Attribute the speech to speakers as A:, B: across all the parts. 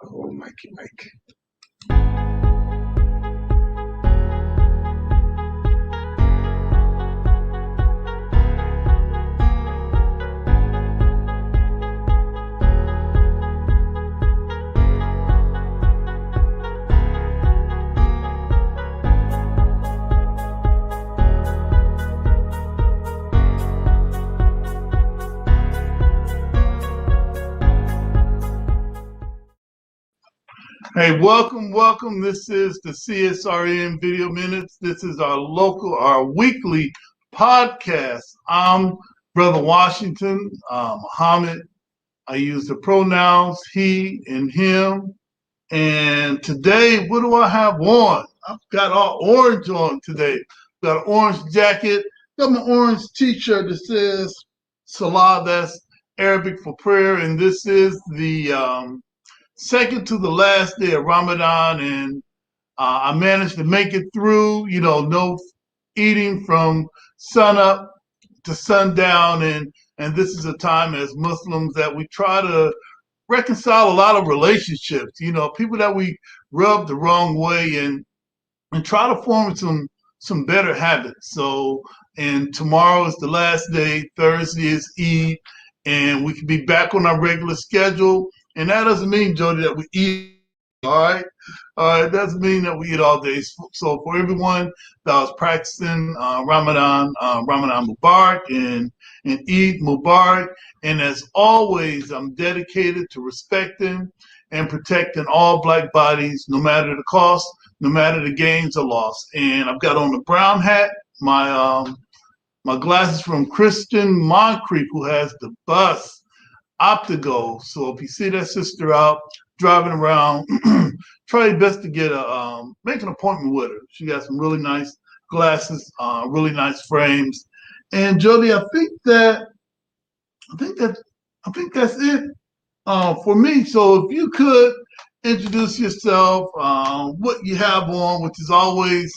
A: Oh, Mikey, Mike. Hey, welcome. This is the CSRN Video Minutes. This is our weekly podcast. I'm Brother Washington, Muhammad. I use the pronouns he and him. And today, what do I have on? I've got all orange on today. Got an orange jacket. Got my orange t-shirt that says Salah, that's Arabic for prayer. And this is the second to the last day of Ramadan, and I managed to make it through. No eating from sun up to sundown, and this is a time as Muslims that we try to reconcile a lot of relationships. People that we rub the wrong way, and try to form some better habits. So, and tomorrow is the last day. Thursday is Eid, and we can be back on our regular schedule. And that doesn't mean, Jody, that we eat. All right. It doesn't mean that we eat all day. So for everyone that was practicing Ramadan Mubarak and Eid Mubarak. And as always, I'm dedicated to respecting and protecting all Black bodies, no matter the cost, no matter the gains or loss. And I've got on a brown hat, my glasses from Kristen Moncrief, who has the bus Optigo. So if you see that sister out driving around, try your best to make an appointment with her. She got some really nice glasses, really nice frames. And Jody, I think that's it for me. So if you could introduce yourself, what you have on, which is always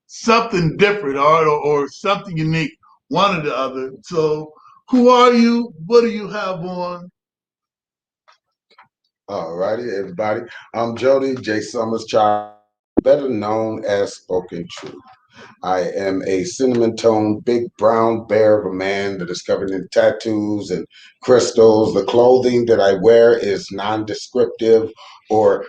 A: something different, all right, or something unique, one or the other. So who are you? What do you have on?
B: All righty, everybody. I'm Jody J. Summers, child, better known as Spoken Truth. I am a cinnamon toned, big brown bear of a man that is covered in tattoos and crystals. The clothing that I wear is non-descriptive or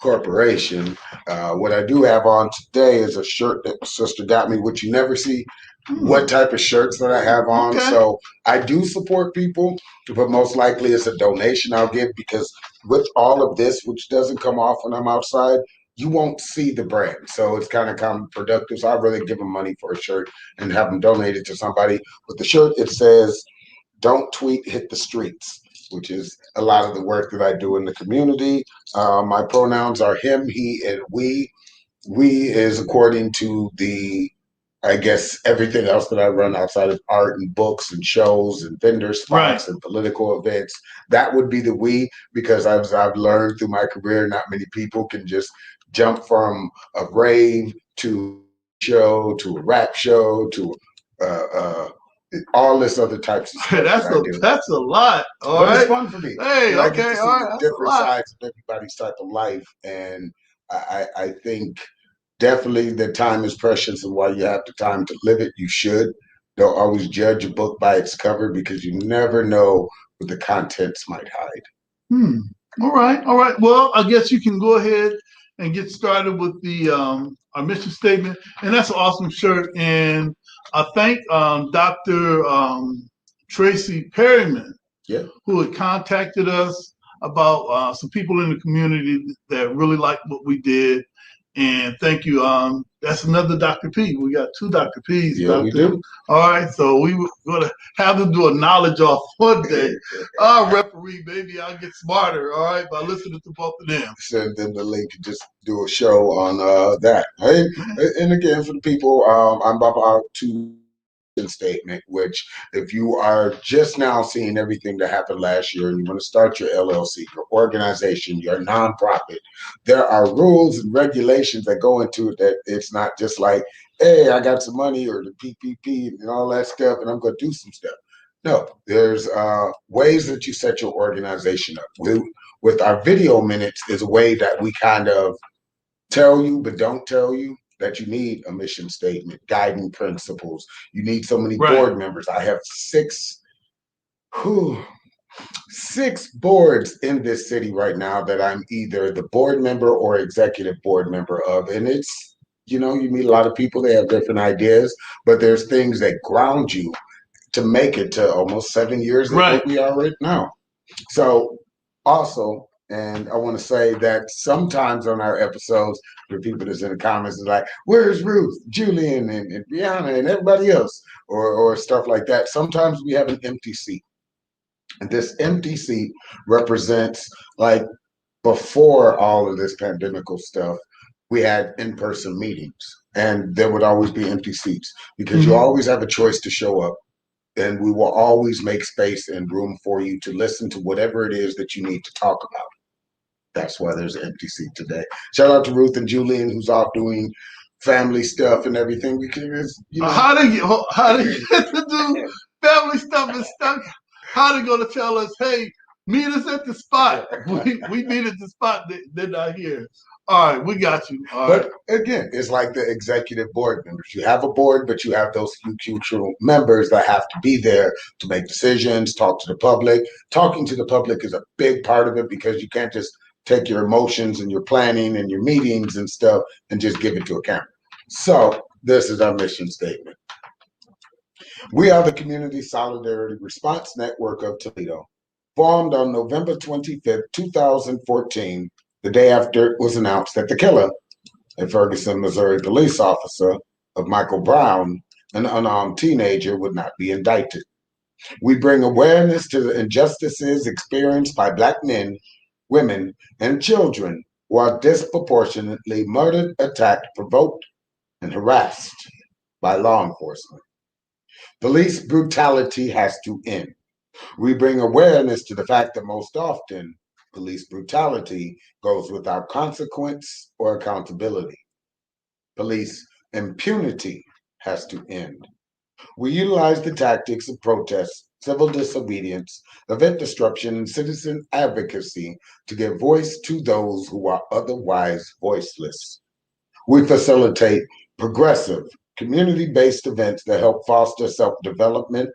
B: corporation. What I do have on today is a shirt that my sister got me, which you never see what type of shirts that I have on.
A: Okay.
B: So I do support people, but most likely it's a donation I'll give, because with all of this, which doesn't come off when I'm outside, you won't see the brand. So it's kind of counterproductive. So I'd rather give them money for a shirt and have them donated to somebody. With the shirt, it says, "Don't tweet, hit the streets," which is a lot of the work that I do in the community. My pronouns are him, he, and we. We is according to I guess everything else that I run outside of art and books and shows and vendor spots and political events. That would be the we, because I've learned through my career, not many people can just jump from a rave to show to a rap show to all this other types of stuff.
A: That's a lot. All
B: but
A: right.
B: It's fun for me.
A: Hey,
B: I
A: okay,
B: get to see
A: all right.
B: the different sides of everybody's type of life, and I think definitely the time is precious, and while you have the time to live it, you should. Don't always judge a book by its cover, because you never know what the contents might hide.
A: All right. Well, I guess you can go ahead and get started with the our mission statement, and that's an awesome shirt. And I thank Dr. Tracy Perryman, who had contacted us about some people in the community that really liked what we did. And thank you. That's another Dr. P. We got two Dr. P's.
B: Yeah, we do.
A: All right, so we were going to have them do a knowledge off one day. Referee, maybe I'll get smarter, all right, by listening to both of them.
B: Send them the link and just do a show on that. Hey, and again, for the people, I'm about to statement, which if you are just now seeing everything that happened last year and you want to start your LLC, your organization, your nonprofit, there are rules and regulations that go into it, that it's not just like, hey, I got some money or the PPP and all that stuff and I'm going to do some stuff. No, there's ways that you set your organization up. with our video minutes is a way that we kind of tell you, but don't tell you that you need a mission statement, guiding principles. You need so many
A: Right.
B: board members. I have six boards in this city right now that I'm either the board member or executive board member of. And it's, you meet a lot of people, they have different ideas, but there's things that ground you to make it to almost 7 years at
A: Right.
B: what we are right now. So also, and I want to say that sometimes on our episodes, the people that's in the comments is like, where's Ruth, Julian, and Brianna, and everybody else, or stuff like that. Sometimes we have an empty seat. And this empty seat represents, like, before all of this pandemical stuff, we had in-person meetings, and there would always be empty seats because you always have a choice to show up, and we will always make space and room for you to listen to whatever it is that you need to talk about. That's why there's an empty seat today. Shout out to Ruth and Julian, who's off doing family stuff and everything. Because
A: how they get to do family stuff and stuff. How they gonna tell us, hey, meet us at the spot? We meet at the spot. They're not here. All right, we got you.
B: But again, it's like the executive board members. You have a board, but you have those few crucial members that have to be there to make decisions, talk to the public. Talking to the public is a big part of it because you can't just take your emotions and your planning and your meetings and stuff and just give it to a camera. So this is our mission statement. We are the Community Solidarity Response Network of Toledo, formed on November 25th, 2014, the day after it was announced that the killer, a Ferguson, Missouri police officer of Michael Brown, an unarmed teenager, would not be indicted. We bring awareness to the injustices experienced by Black men, women, and children who are disproportionately murdered, attacked, provoked, and harassed by law enforcement. Police brutality has to end. We bring awareness to the fact that most often police brutality goes without consequence or accountability. Police impunity has to end. We utilize the tactics of protest, civil disobedience, event disruption, and citizen advocacy to give voice to those who are otherwise voiceless. We facilitate progressive, community-based events that help foster self-development,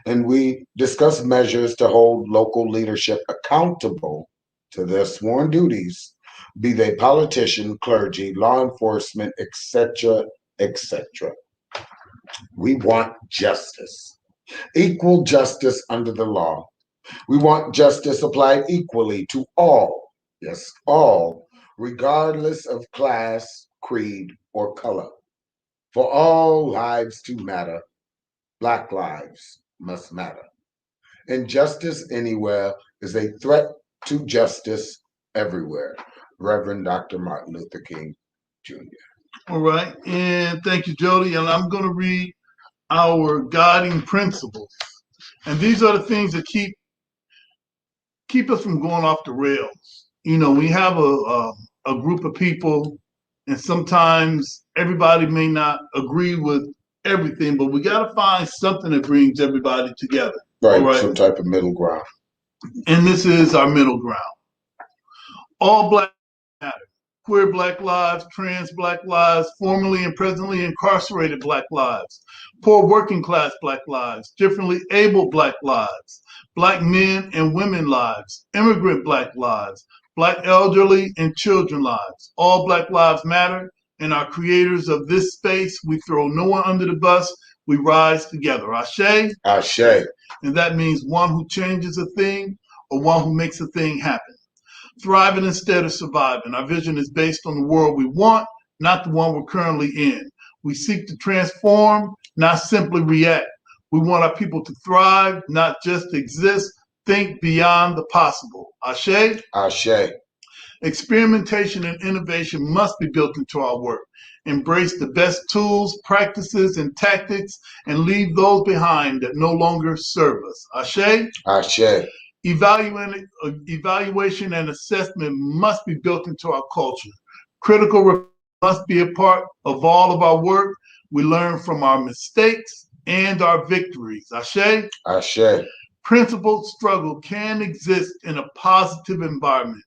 B: and we discuss measures to hold local leadership accountable to their sworn duties, be they politician, clergy, law enforcement, etc., etc. We want justice, equal justice under the law. We want justice applied equally to all, yes, all, regardless of class, creed, or color. For all lives to matter, Black lives must matter. Injustice anywhere is a threat to justice everywhere. Reverend Dr. Martin Luther King Jr.
A: All right, and thank you, Jody. And I'm going to read our guiding principles, and these are the things that keep us from going off the rails. We have a group of people, and sometimes everybody may not agree with everything, but we got to find something that brings everybody together.
B: Right, some type of middle ground.
A: And this is our middle ground. All Black matter. Queer Black lives, trans Black lives, formerly and presently incarcerated Black lives, poor working class Black lives, differently abled Black lives, Black men and women lives, immigrant Black lives, Black elderly and children lives. All Black lives matter, and our creators of this space, we throw no one under the bus, we rise together. Ashe?
B: Ashe.
A: And that means one who changes a thing or one who makes a thing happen. Thriving instead of surviving. Our vision is based on the world we want, not the one we're currently in. We seek to transform, not simply react. We want our people to thrive, not just exist. Think beyond the possible. Ashe?
B: Ashe.
A: Experimentation and innovation must be built into our work. Embrace the best tools, practices, and tactics, and leave those behind that no longer serve us. Ashe?
B: Ashe.
A: Evaluation and assessment must be built into our culture. Critical must be a part of all of our work. We learn from our mistakes and our victories. Ashe?
B: Ashe.
A: Principled struggle can exist in a positive environment.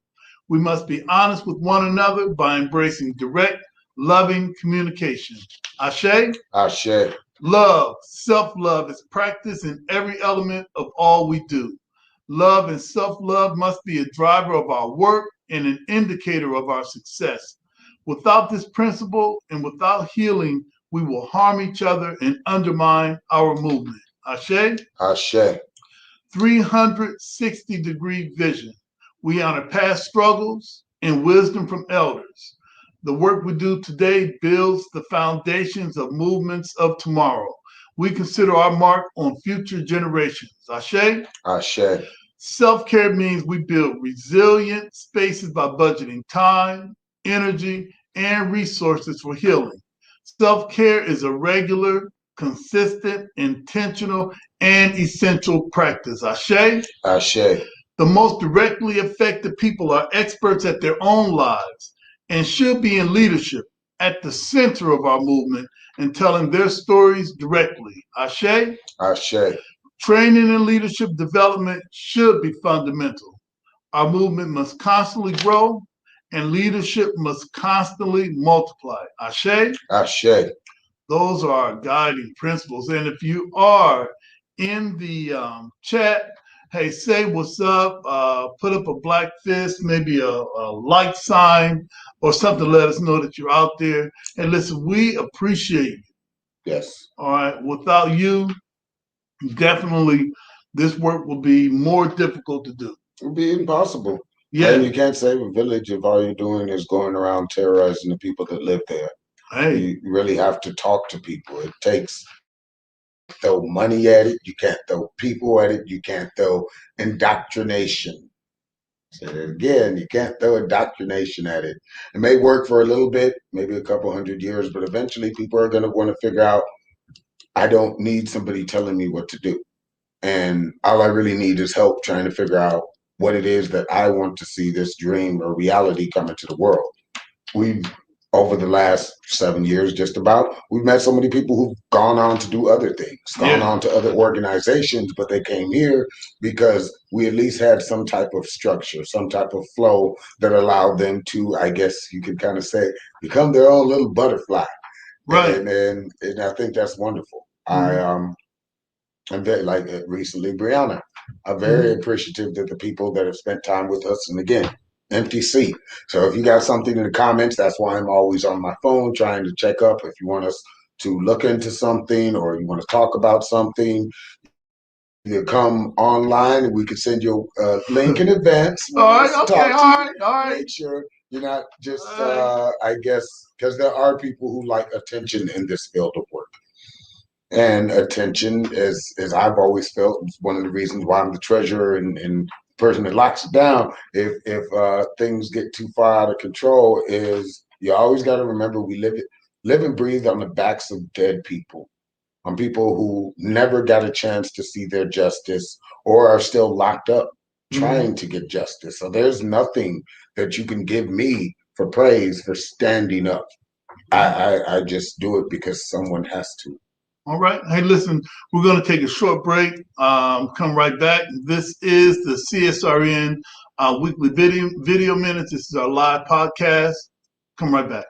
A: We must be honest with one another by embracing direct, loving communication. Ashe?
B: Ashe.
A: Love, self-love is practiced in every element of all we do. Love and self-love must be a driver of our work and an indicator of our success. Without this principle and without healing, we will harm each other and undermine our movement. Ashe?
B: Ashe.
A: 360-degree vision. We honor past struggles and wisdom from elders. The work we do today builds the foundations of movements of tomorrow. We consider our mark on future generations. Ashe?
B: Ashe.
A: Self-care means we build resilient spaces by budgeting time, energy, and resources for healing. Self-care is a regular, consistent, intentional, and essential practice. Ashe?
B: Ashe.
A: The most directly affected people are experts at their own lives and should be in leadership at the center of our movement and telling their stories directly. Ashe?
B: Ashe.
A: Training and leadership development should be fundamental. Our movement must constantly grow and leadership must constantly multiply. Ashe?
B: Ashe.
A: Those are our guiding principles. And if you are in the chat, hey, say what's up, put up a black fist, maybe a like sign or something to let us know that you're out there. And listen, we appreciate you.
B: Yes.
A: All right. Without you, definitely this work will be more difficult to do.
B: It would be impossible.
A: Yeah.
B: And you can't save a village if all you're doing is going around terrorizing the people that live there.
A: Hey.
B: You really have to talk to people. It takes throw money at it. You can't throw people at it. You can't throw indoctrination. So again, you can't throw indoctrination at it. It may work for a little bit, maybe a couple 100 years, but eventually people are going to want to figure out, I don't need somebody telling me what to do. And all I really need is help trying to figure out what it is that I want to see this dream or reality come into the world. We've, over the last 7 years, just about, we've met so many people who've gone on to do other things, gone on to other organizations, but they came here because we at least had some type of structure, some type of flow that allowed them to, I guess you could kind of say, become their own little butterfly.
A: Right.
B: And I think that's wonderful. Mm-hmm. I'm very, like recently, Brianna, I'm very appreciative that the people that have spent time with us, and again, empty seat. So if you got something in the comments, that's why I'm always on my phone trying to check up. If you want us to look into something or you want to talk about something, you come online and we can send you a link in advance.
A: All right, okay, all right.
B: Make sure you're not just, I guess, because there are people who like attention in this field of work. And attention, as I've always felt, is one of the reasons why I'm the treasurer and person that locks it down. If things get too far out of control, is you always got to remember we live and breathe on the backs of dead people, on people who never got a chance to see their justice or are still locked up trying to get justice. So there's nothing that you can give me for praise for standing up. I just do it because someone has to.
A: All right. Hey, listen, we're going to take a short break. Come right back. This is the CSRN weekly video minutes. This is our live podcast. Come right back.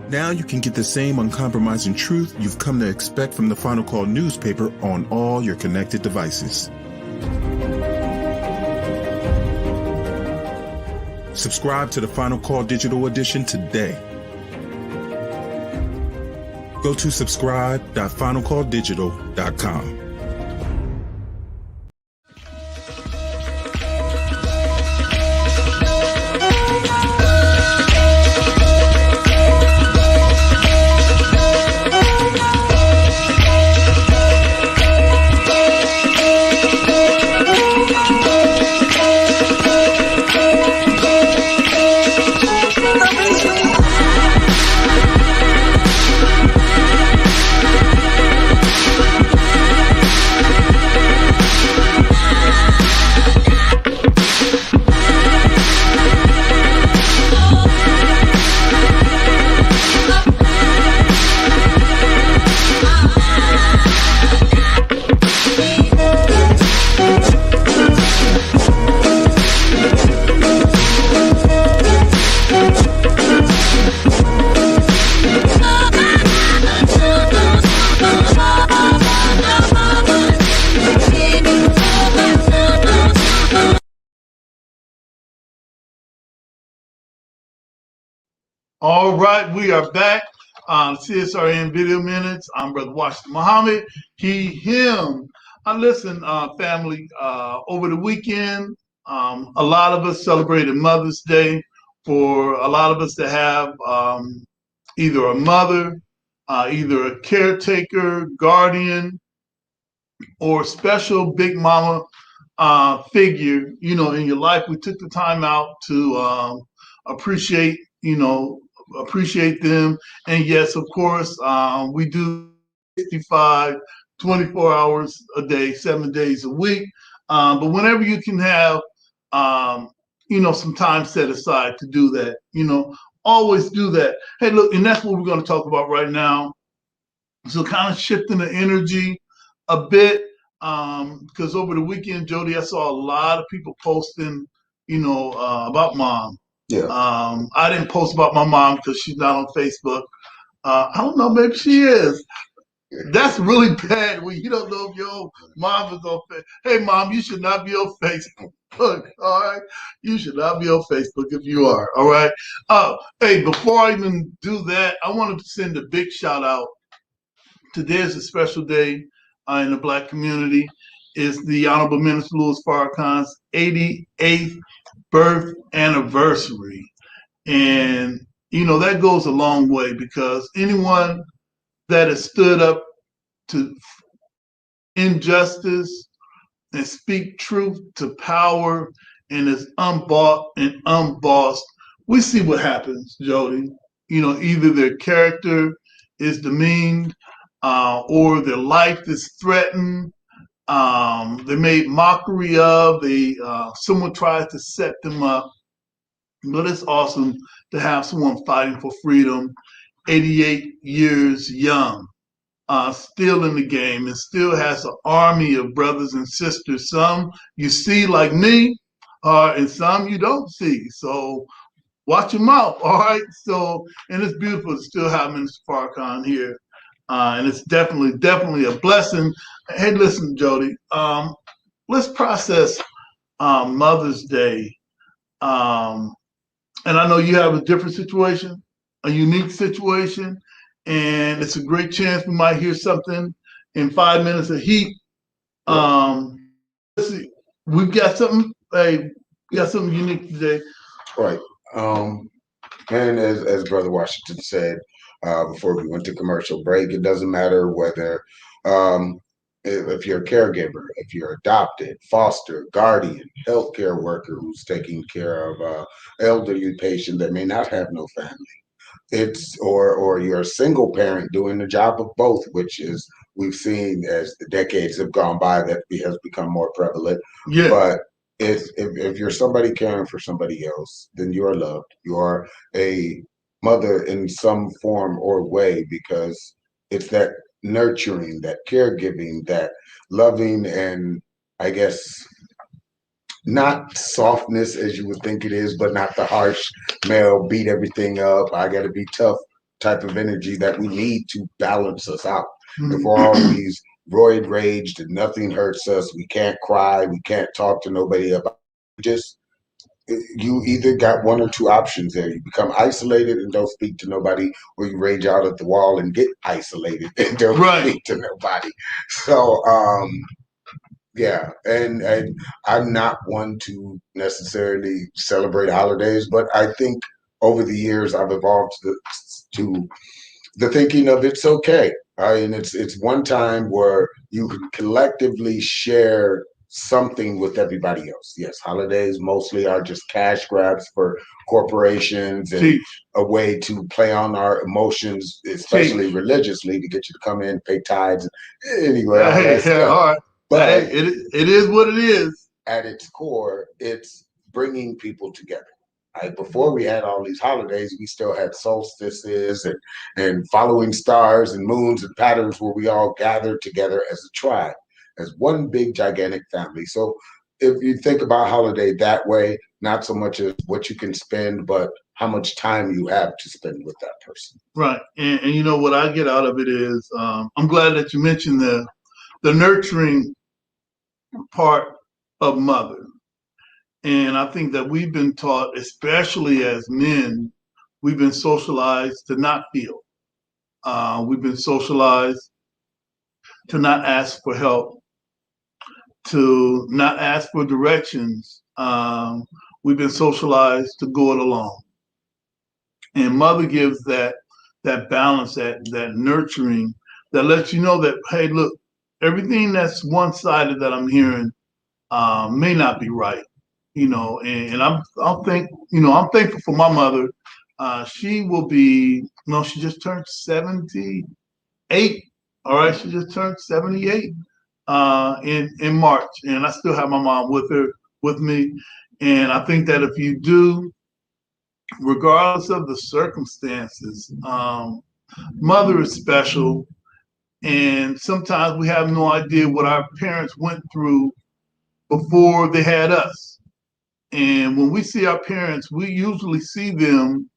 C: Now you can get the same uncompromising truth you've come to expect from the Final Call newspaper on all your connected devices. Subscribe to the Final Call Digital Edition today. Go to subscribe.finalcalldigital.com.
A: All right, we are back on CSRN Video Minutes. I'm Brother Washington Muhammad. He, him. Listen, family, over the weekend, a lot of us celebrated Mother's Day. For a lot of us to have either a mother, either a caretaker, guardian, or special big mama figure, in your life, we took the time out to appreciate, appreciate them. And yes, of course, we do 65, 24 hours a day, 7 days a week. But whenever you can have, some time set aside to do that, always do that. Hey, look, and that's what we're going to talk about right now. So kind of shifting the energy a bit, because over the weekend, Jody, I saw a lot of people posting, about mom.
B: Yeah.
A: I didn't post about my mom because she's not on Facebook. I don't know, maybe she is. That's really bad when you don't know if your mom is on Facebook. Hey, mom, you should not be on Facebook. All right, you should not be on Facebook if you are. All right. Hey, before I even do that, I want to send a big shout out. Today is a special day in the Black community. It's the Honorable Minister Louis Farrakhan's 88th birth anniversary. And, that goes a long way because anyone that has stood up to injustice and speak truth to power and is unbought and unbossed, we see what happens, Jody. Either their character is demeaned or their life is threatened. They made mockery of. Someone tried to set them up. But it's awesome to have someone fighting for freedom, 88 years young, still in the game, and still has an army of brothers and sisters. Some you see like me, and some you don't see. So watch your mouth, all right? So, and it's beautiful to still have Minister Farrakhan here. And it's definitely a blessing. Hey, listen, Jody, let's process Mother's Day. Um, and I know you have a different situation, a unique situation, and it's a great chance we might hear something in 5 minutes of heat. Let's see, we've got something. Hey, we got something unique today.
B: Right. And as Brother Washington said before we went to commercial break, it doesn't matter whether if you're a caregiver, if you're adopted, foster, guardian, healthcare worker who's taking care of an elderly patient that may not have no family. It's or you're a single parent doing the job of both, which is we've seen as the decades have gone by that has become more prevalent.
A: Yeah.
B: But if you're somebody caring for somebody else, then you are loved. You are a mother in some form or way because it's that nurturing, that caregiving, that loving, and I guess not softness as you would think it is, but not the harsh male beat everything up. I got to be tough type of energy that we need to balance us out. If we're always roid raged and nothing hurts us, we can't cry, we can't talk to nobody about it. Just you either got one or two options there. You become isolated and don't speak to nobody, or you rage out at the wall and get isolated and don't speak to nobody. So yeah, and I'm not one to necessarily celebrate holidays, but I think over the years I've evolved to the thinking of it's okay. I mean, it's one time where you can collectively share something with everybody else. Yes, holidays mostly are just cash grabs for corporations and a way to play on our emotions, especially religiously, to get you to come in, pay tithes, anyway. All that stuff.
A: All right. But hey, it is what it is.
B: At its core, it's bringing people together. Before we had all these holidays, we still had solstices and following stars and moons and patterns where we all gathered together as a tribe, as one big gigantic family. So if you think about holiday that way, not so much as what you can spend, but how much time you have to spend with that person.
A: Right. And you know what I get out of it is I'm glad that you mentioned the nurturing part of mother. And I think that we've been taught, especially as men, we've been socialized to not feel. We've been socialized to not ask for help, to not ask for directions. We've been socialized to go it alone. And mother gives that balance, that nurturing, that lets you know that, hey, look, everything that's one-sided that I'm hearing may not be right, and I'm thankful for my mother. She will be, she just turned 78. All right, she just turned 78 in March, and I still have my mom with me. And I think that if you do, regardless of the circumstances, mother is special. And sometimes we have no idea what our parents went through before they had us. And when we see our parents, we usually see them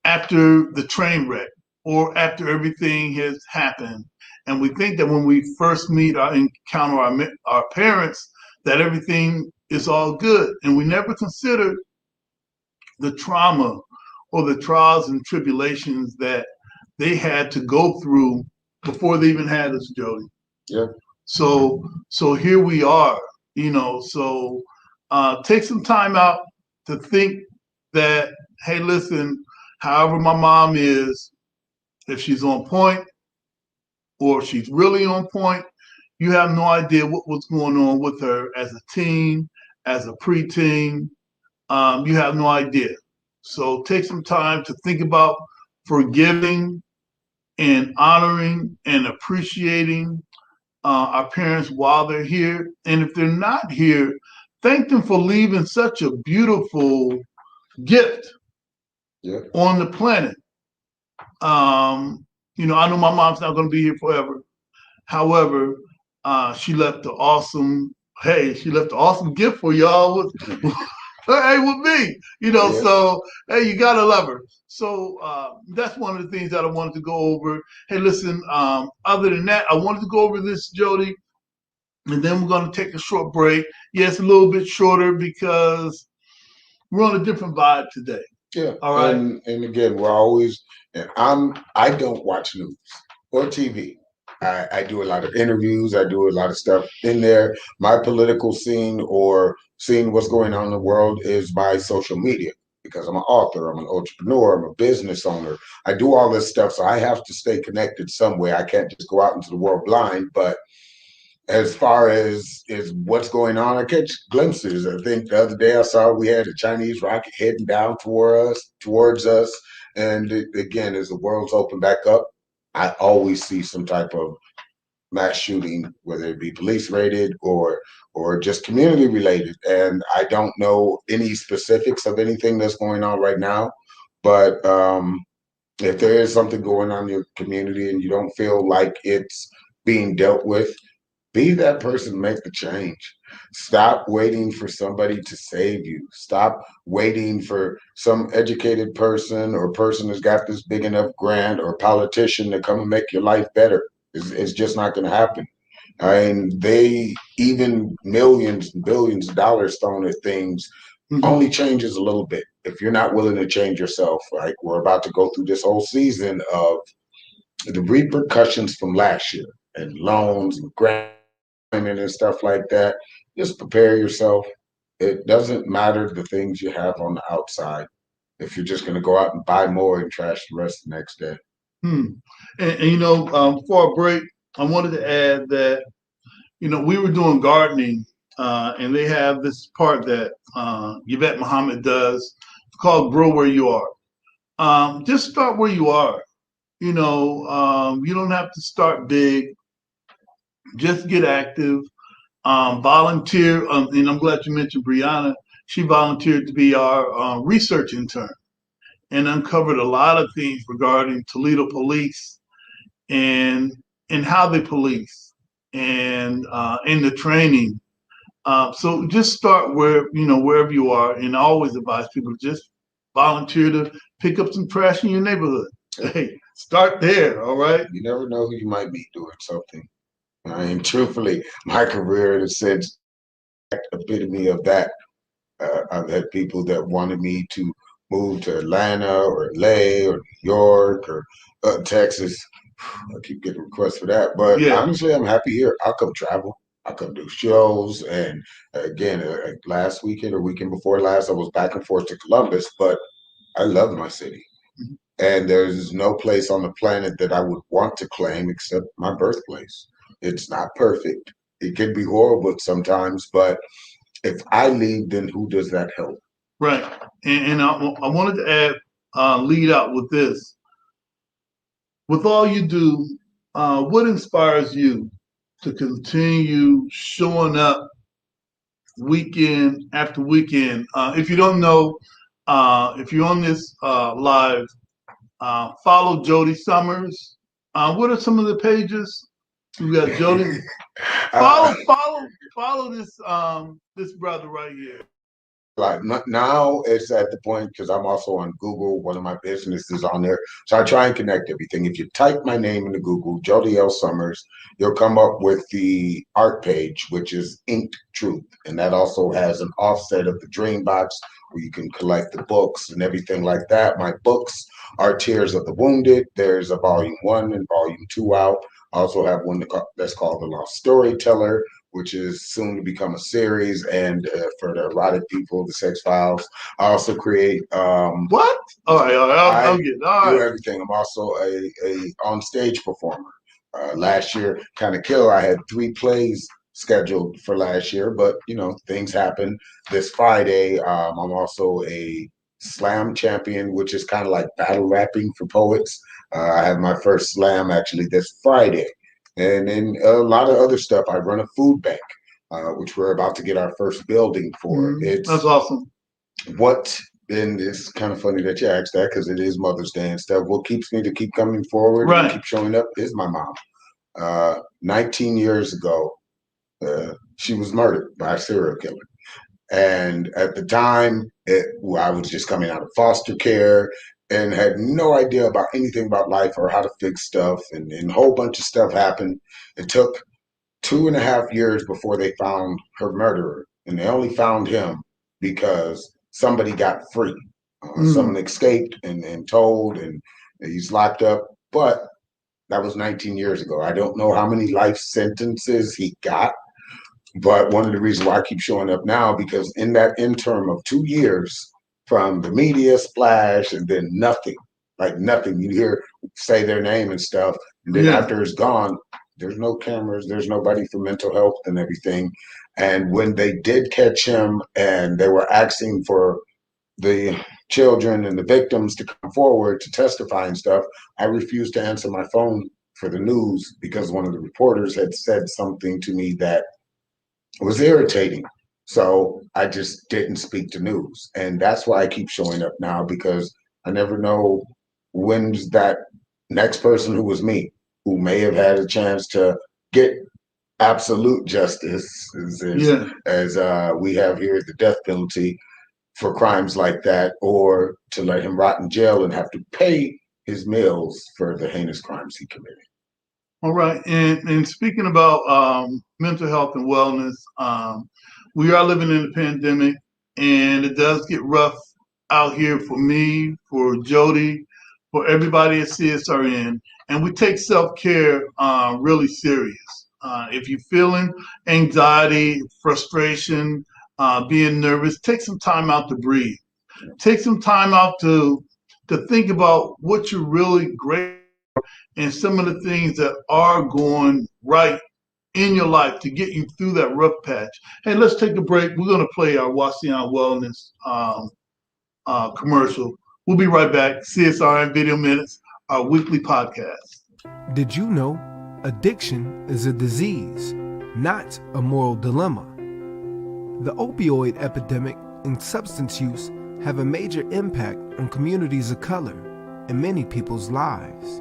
A: after the train wreck or after everything has happened. And we think that when we first encounter our parents, that everything is all good. And we never consider the trauma or the trials and tribulations that they had to go through before they even had us, Jody.
B: Yeah.
A: So here we are, so take some time out to think that, hey, listen, however my mom is, if she's on point or if she's really on point, you have no idea what was going on with her as a teen, as a preteen. You have no idea. So take some time to think about forgiving and honoring and appreciating our parents while they're here. And if they're not here, thank them for leaving such a beautiful gift on the planet. I know my mom's not going to be here forever. However, she left an awesome gift for y'all with me, so, hey, you got to love her. So that's one of the things that I wanted to go over. Hey, listen, other than that, I wanted to go over this, Jody, and then we're going to take a short break. Yeah, it's a little bit shorter because we're on a different vibe today.
B: Yeah.
A: All right.
B: And again, we're always, I don't watch news or TV. I do a lot of interviews. I do a lot of stuff in there. My political scene or seeing what's going on in the world is my social media because I'm an author, I'm an entrepreneur, I'm a business owner. I do all this stuff, so I have to stay connected some way. I can't just go out into the world blind, but as far as what's going on, I catch glimpses. I think the other day I saw we had a Chinese rocket heading down towards us. And again, as the world's opened back up, I always see some type of mass shooting, whether it be police rated or just community related. And I don't know any specifics of anything that's going on right now, but if there is something going on in your community and you don't feel like it's being dealt with, be that person, make the change. Stop waiting for somebody to save you. Stop waiting for some educated person or person who's got this big enough grant or politician to come and make your life better. It's just not going to happen. I mean, they even millions and billions of dollars thrown at things only changes a little bit. If you're not willing to change yourself, like we're about to go through this whole season of the repercussions from last year and loans and grants and stuff like that, just prepare yourself. It doesn't matter the things you have on the outside if you're just going to go out and buy more and trash the rest the next day.
A: And before our break, I wanted to add that, we were doing gardening and they have this part that Yvette Muhammad does. It's called Grow Where You Are. Just start where you are. You don't have to start big. Just get active. Volunteer, and I'm glad you mentioned Brianna. She volunteered to be our research intern and uncovered a lot of things regarding Toledo police and how they police and in the training. So just start wherever you are, and I always advise people to just volunteer to pick up some trash in your neighborhood. Hey, start there, all right?
B: You never know who you might meet doing something. I mean, truthfully, my career has said epitome of that. I've had people that wanted me to move to Atlanta or LA or New York or Texas. I keep getting requests for that. But
A: Yeah.
B: honestly, I'm happy here. I'll come travel. I'll come do shows. And again, last weekend or weekend before last, I was back and forth to Columbus, but I love my city. And there's no place on the planet that I would want to claim except my birthplace. It's not perfect. It can be horrible sometimes, but if I leave, then who does that help?
A: Right. And I wanted to lead out with this. With all you do, what inspires you to continue showing up weekend after weekend? If you don't know, if you're on this live, follow Jody Summers. What are some of the pages? We got Jody.
B: uh,
A: Follow this brother right here.
B: Like now it's at the point because I'm also on Google. One of my businesses on there, so I try and connect everything. If you type my name into Google, Jody L. Summers, you'll come up with the art page, which is Inked Truth, and that also has an offset of the Dream Box where you can collect the books and everything like that. My books are Tears of the Wounded. There's a volume 1 and volume 2 out. I also have one that's called The Lost Storyteller, which is soon to become a series, and for the erotic people, the sex files. I also create.
A: What? All right, I'll get it. All
B: do
A: right.
B: everything. I'm also a on stage performer. Last year, kind of killer. I had 3 plays scheduled for last year, but things happen. This Friday, I'm also a slam champion, which is kind of like battle rapping for poets. I have my first slam actually this Friday. And then a lot of other stuff. I run a food bank, which we're about to get our first building for.
A: That's awesome.
B: And it's kind of funny that you asked that because it is Mother's Day and stuff. What keeps me to keep coming forward and keep showing up is my mom. 19 years ago, she was murdered by a serial killer. And at the time, I was just coming out of foster care and had no idea about anything about life or how to fix stuff. And a whole bunch of stuff happened. It took 2.5 years before they found her murderer. And they only found him because somebody got free. Someone escaped and told, and he's locked up. But that was 19 years ago. I don't know how many life sentences he got. But one of the reasons why I keep showing up now, because in that interim of 2 years from the media splash and then nothing, like nothing, you hear say their name and stuff. And then after it's gone, there's no cameras, there's nobody for mental health and everything. And when they did catch him and they were asking for the children and the victims to come forward to testify and stuff, I refused to answer my phone for the news because one of the reporters had said something to me that was irritating. So I just didn't speak to news. And that's why I keep showing up now, because I never know when's that next person who was me, who may have had a chance to get absolute justice, as we have here, the death penalty for crimes like that, or to let him rot in jail and have to pay his meals for the heinous crimes he committed.
A: All right. And speaking about mental health and wellness, we are living in a pandemic, and it does get rough out here for me, for Jody, for everybody at CSRN. And we take self-care really serious. If you're feeling anxiety, frustration, being nervous, take some time out to breathe. Take some time out to think about what you're really great and some of the things that are going right in your life to get you through that rough patch. Hey, let's take a break. We're going to play our Wasion Wellness commercial. We'll be right back. CSRN Video Minutes, our weekly podcast.
D: Did you know addiction is a disease, not a moral dilemma? The opioid epidemic and substance use have a major impact on communities of color and many people's lives.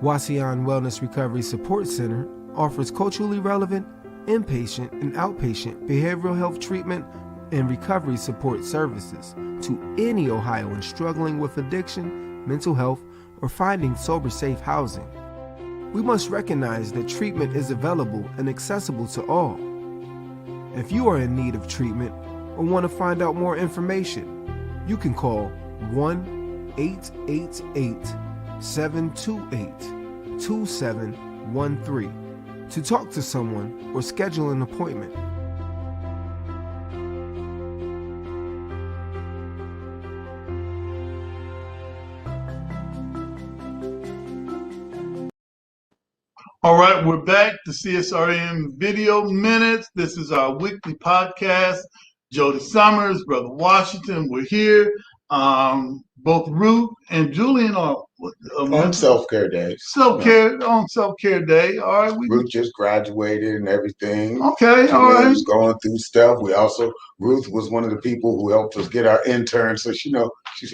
D: Wasion Wellness Recovery Support Center offers culturally relevant inpatient and outpatient behavioral health treatment and recovery support services to any Ohioan struggling with addiction, mental health, or finding sober, safe housing. We must recognize that treatment is available and accessible to all. If you are in need of treatment or want to find out more information, you can call 1-888-728-2713 to talk to someone or schedule an appointment.
A: All right, we're back to CSRN Video Minutes. This is our weekly podcast. Jody Summers, Brother Washington, we're here. Both Ruth and Julian are
B: on self-care day.
A: On self-care day. All right.
B: Ruth just graduated and everything.
A: Okay,
B: Julian
A: all right.
B: was going through stuff. Ruth was one of the people who helped us get our intern, so she's a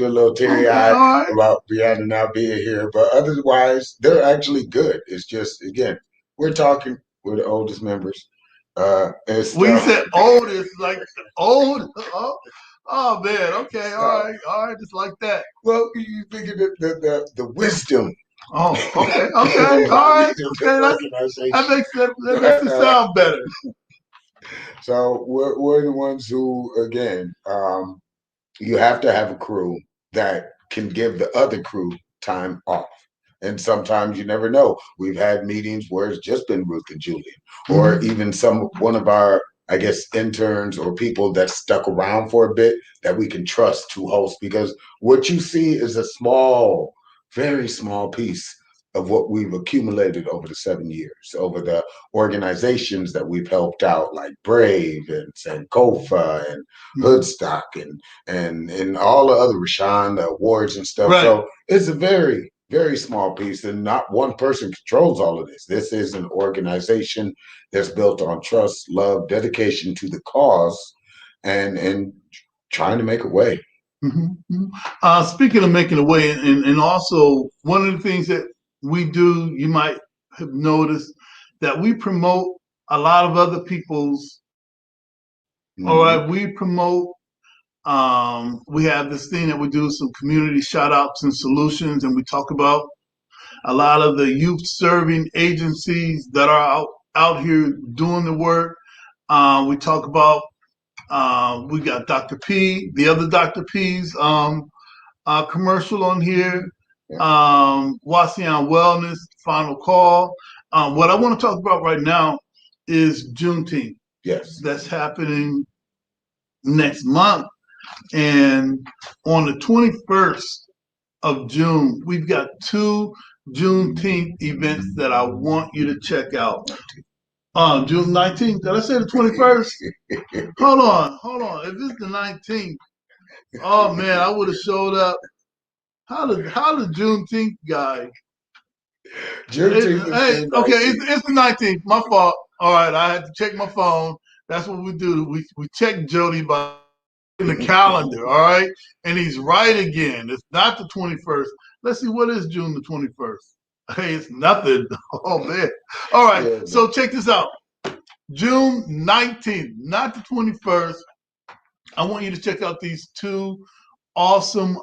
B: little teary-eyed about Brianna now being here. But otherwise, they're actually good. It's just, again, we're the oldest members.
A: We said oldest, like old. Oh man, okay, all right, just like that.
B: Well, you figure the wisdom.
A: Oh, okay, all right. Okay, that makes it sound better.
B: So we're the ones who, again, you have to have a crew that can give the other crew time off. And sometimes you never know. We've had meetings where it's just been Ruth and Julian, or even one of our, I guess, interns or people that stuck around for a bit that we can trust to host, because what you see is a small, very small piece of what we've accumulated over the 7 years, over the organizations that we've helped out, like Brave and Sankofa and Hoodstock and all the other Rashawn awards and stuff. Right. So it's a very, very small piece, and not one person controls all of this. This is an organization that's built on trust, love, dedication to the cause, and trying to make a way.
A: Speaking of making a way, and also one of the things that we do, you might have noticed that we promote a lot of other people's. All right, we promote. We have this thing that we do, some community shout outs and solutions, and we talk about a lot of the youth serving agencies that are out here doing the work. We talk about, we got Dr. P, the other Dr. P's commercial on here, Wasion Wellness, Final Call. What I want to talk about right now is Juneteenth.
B: Yes.
A: That's happening next month. And on the 21st of June, we've got 2 Juneteenth events that I want you to check out. June 19th. Did I say the 21st? Hold on. If it's the 19th, oh man, I would have showed up. How the Juneteenth guy?
B: Juneteenth.
A: It's the 19th. My fault. All right, I had to check my phone. That's what we do. We check Jody by in the calendar, all right? And he's right again. It's not the 21st. Let's see, what is June the 21st? Hey, it's nothing. Oh, man. All right, so check this out. June 19th, not the 21st. I want you to check out these 2 awesome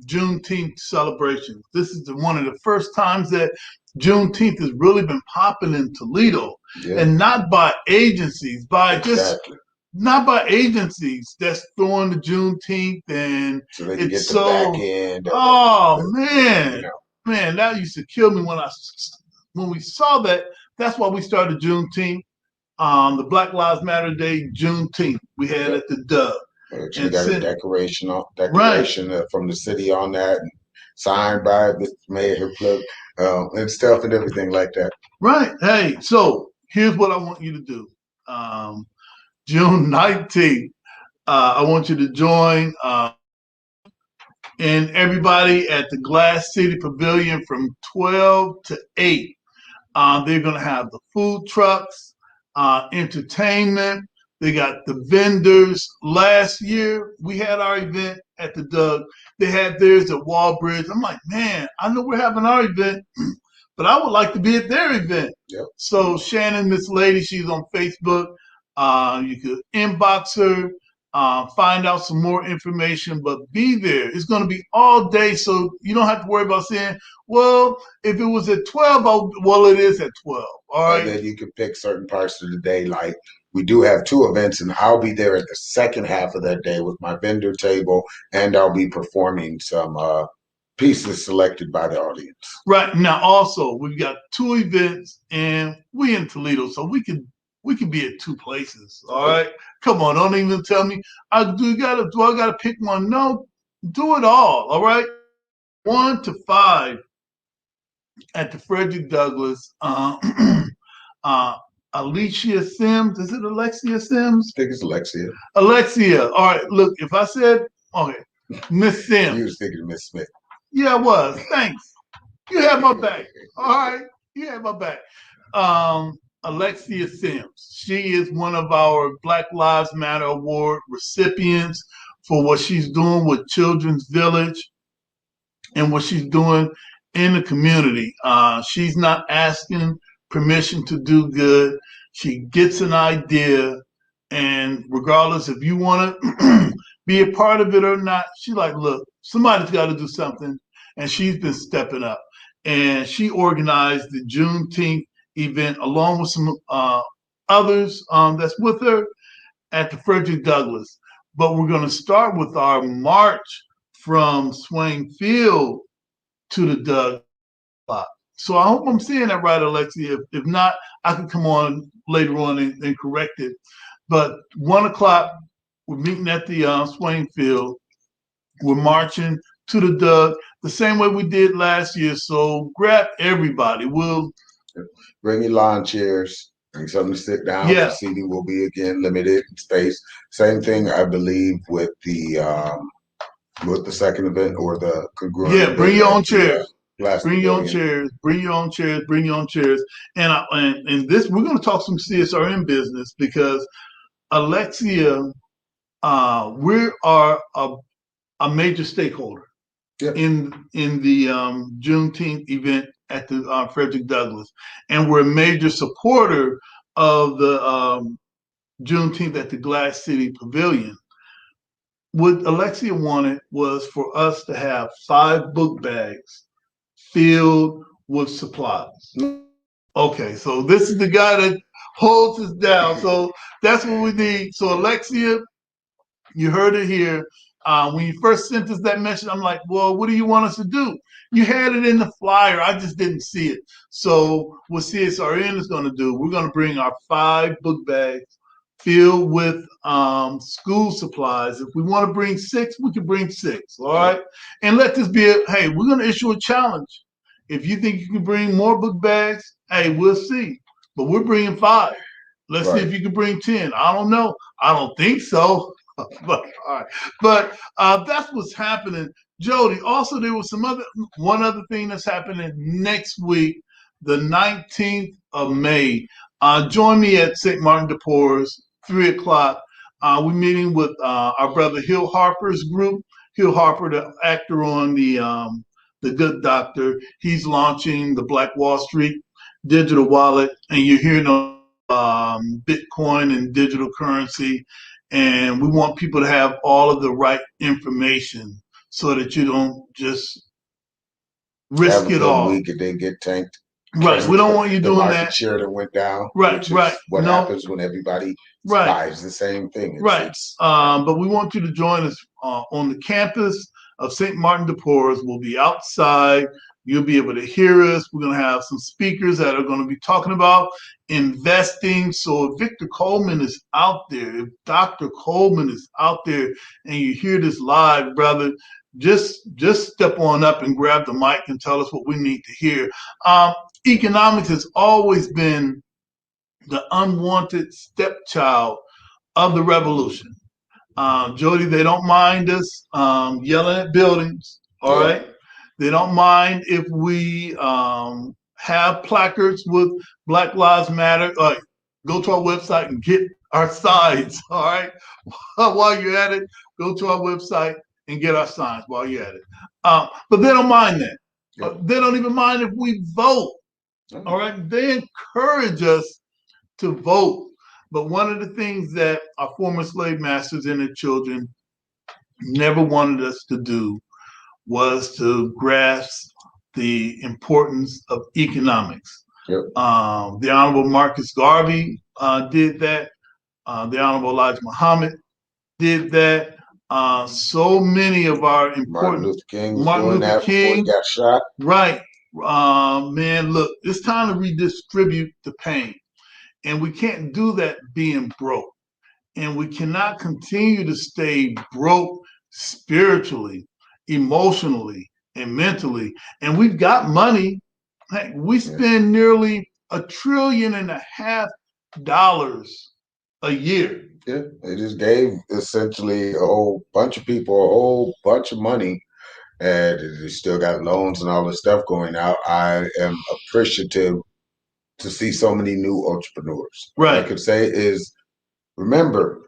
A: Juneteenth celebrations. This is one of the first times that Juneteenth has really been popping in Toledo, and not by agencies, not by agencies that's throwing the Juneteenth and
B: so they can
A: it's
B: get the back end.
A: Man, that used to kill me when we saw that. That's why we started Juneteenth, the Black Lives Matter Day, Juneteenth. We had at the Dub.
B: We got a declaration from the city on that, and signed by Mr. Mayor Plug, and stuff and everything like that.
A: Right. Hey, so here's what I want you to do. June 19th, I want you to join and everybody at the Glass City Pavilion from 12 to 8. They're going to have the food trucks, entertainment. They got the vendors. Last year, we had our event at the Doug. They had theirs at Wallbridge. I'm like, man, I know we're having our event, but I would like to be at their event.
B: Yep.
A: So Shannon, Miss Lady, she's on Facebook. You could inbox her, find out some more information, but be there. It's going to be all day, so you don't have to worry about saying, well, if it was at 12, well, it is at 12. All right.
B: And then you can pick certain parts of the day, like We do have 2 events, and I'll be there at the second half of that day with my vendor table, and I'll be performing some pieces selected by the audience.
A: Right. Now, also, we've got 2 events, and we in Toledo, so we can be at 2 places. All right. Come on, don't even tell me do I gotta pick one? No, do it all. All right. 1 to 5 at the Frederick Douglass. Alexia Sims. Is it Alexia Sims?
B: I think it's Alexia.
A: Alexia. All right. Look, if I said, okay, Miss Sims.
B: You was thinking Miss Smith.
A: Yeah, I was. Thanks. You had my back. All right. You had my back. Alexia Sims. She is one of our Black Lives Matter Award recipients for what she's doing with Children's Village and what she's doing in the community. She's not asking permission to do good. She gets an idea, and regardless if you want to be a part of it or not, she's like, look, somebody's got to do something, and she's been stepping up. And she organized the Juneteenth event along with some others that's with her at the Frederick Douglass. But we're going to start with our march from Swain Field to the Doug lot. So I hope I'm saying that right, Alexia. If not, I can come on later on and correct it. But 1 o'clock, we're meeting at the Swain Field. We're marching to the Doug the same way we did last year. So grab everybody. We'll
B: bring your lawn chairs, bring something to sit down.
A: Yeah.
B: The seating will be again limited in space. Same thing, I believe, with the second event or the congruent.
A: Yeah, bring your own chairs.
B: Bring your own
A: chairs. Bring your own chairs. Bring your own chairs. And this, we're going to talk some CSRN business because Alexia, we are a major stakeholder. Yep. in the Juneteenth event at the Frederick Douglass, and we're a major supporter of the Juneteenth at the Glass City Pavilion. What Alexia wanted was for us to have 5 book bags filled with supplies. Okay, so this is the guy that holds us down. So that's what we need. So Alexia, you heard it here. When you first sent us that message, I'm like, well, what do you want us to do? You had it in the flyer. I just didn't see it. So what CSRN is going to do, we're going to bring our 5 book bags filled with school supplies. If we want to bring 6, we can bring 6. All right. And let this be hey, we're going to issue a challenge. If you think you can bring more book bags, hey, we'll see. But we're bringing 5. Let's see if you can bring 10. I don't know. I don't think so. But all right. But that's what's happening. Jody, also there was one other thing that's happening next week, the 19th of May. Join me at St. Martin de Porres, 3 o'clock. We're meeting with our brother Hill Harper's group. Hill Harper, the actor on the Good Doctor. He's launching the Black Wall Street digital wallet, and you're hearing Bitcoin and digital currency. And we want people to have all of the right information so that you don't just risk it all.
B: Week and then get tanked.
A: Right. We don't want you doing that.
B: The share that went down.
A: Right. Right.
B: What happens when everybody buys the same thing?
A: But we want you to join us on the campus of St. Martin de Porres. We'll be outside. You'll be able to hear us. We're going to have some speakers that are going to be talking about investing. So if Victor Coleman is out there, if Dr. Coleman is out there and you hear this live, brother, just step on up and grab the mic and tell us what we need to hear. Economics has always been the unwanted stepchild of the revolution. Jody, they don't mind us yelling at buildings, all right? They don't mind if we have placards with Black Lives Matter. Go to our website and get our signs, all right? While you're at it, go to our website and get our signs while you're at it. But they don't mind that. They don't even mind if we vote, all right? They encourage us to vote. But one of the things that our former slave masters and their children never wanted us to do was to grasp the importance of economics. The Honorable Marcus Garvey did that. The Honorable Elijah Muhammad did that. So many of our important
B: Martin Luther King was
A: Martin
B: doing
A: Luther
B: that before he
A: King,
B: got shot.
A: right? Man, look, it's time to redistribute the pain, and we can't do that being broke. And we cannot continue to stay broke spiritually, emotionally, and mentally. And we've got money. Heck, we spend nearly $1.5 trillion a year.
B: Yeah, they just gave essentially a whole bunch of people a whole bunch of money, and they still got loans and all this stuff going out. I am appreciative to see so many new entrepreneurs. What I
A: Right.
B: could say is, remember,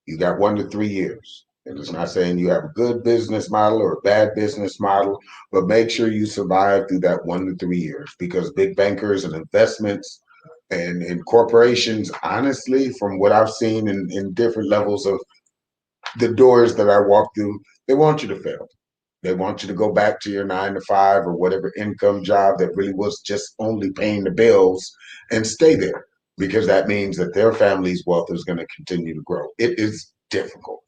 B: you got 1 to 3 years. And it's not saying you have a good business model or a bad business model, but make sure you survive through that 1 to 3 years, because big bankers and investments and corporations, honestly, from what I've seen in different levels of the doors that I walk through, they want you to fail. They want you to go back to your 9 to 5 or whatever income job that really was just only paying the bills and stay there, because that means that their family's wealth is going to continue to grow. It is difficult.